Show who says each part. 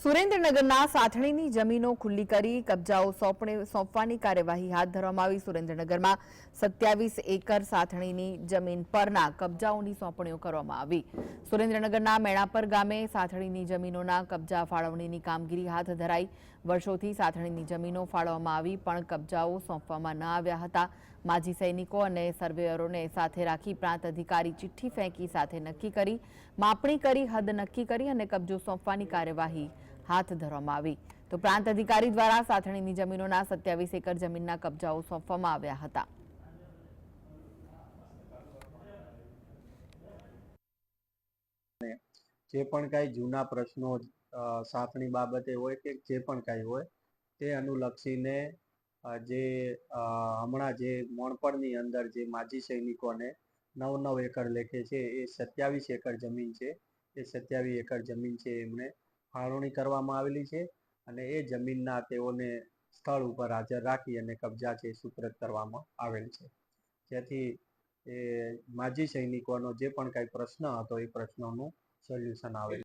Speaker 1: સુરેન્દ્રનગરના સાથણીની જમીનો ખુલ્લી કરી કબજાઓ સોંપવાની કાર્યવાહી હાથ ધરવામાં આવી। સુરેન્દ્રનગરમાં 27 એકર સાથણીની જમીન પરના કબજાઓની સોંપણીઓ કરવામાં આવી। સુરેન્દ્રનગરના મેણાપર ગામે સાથણીની જમીનોના કબજા ફાળવણીની કામગીરી હાથ ધરાઈ। વર્ષોથી સાથણીની જમીનો ફાળવવામાં આવી પણ કબજાઓ સોંપવામાં ન આવ્યા હતા। માજી સૈનિકો અને સર્વેયરોને સાથે રાખી પ્રાંત અધિકારી ચિઠ્ઠી ફેંકી સાથે નક્કી કરી, માપણી કરી, હદ નક્કી કરી અને કબજો સોંપવાની કાર્યવાહી હાથ ધરવામાં આવી। તો પ્રાંત અધિકારી દ્વારા સાથણીની જમીનોના 27 એકર જમીનના કબજાઓ સોંપવામાં આવ્યા હતા।
Speaker 2: જે પણ કાંઈ જૂના પ્રશ્નો સાથણી બાબતે હોય કે જે પણ કાંઈ હોય તે અનુલક્ષીને જે હમણાં જે મોણપણની અંદર જે માજી સૈનિકોને 9-9 એકર લેખે છે એ 27 એકર જમીન છે, એ 27 એકર જમીન છે એમણે ફાળવણી કરવામાં આવેલી છે અને એ જમીનના તેઓને સ્થળ ઉપર હાજર રાખી અને કબજા છે સુપ્રત કરવામાં આવેલ છે, જેથી એ માજી સૈનિકોનો જે પણ કાંઈ પ્રશ્ન હતો એ પ્રશ્નોનું સોલ્યુશન આવે।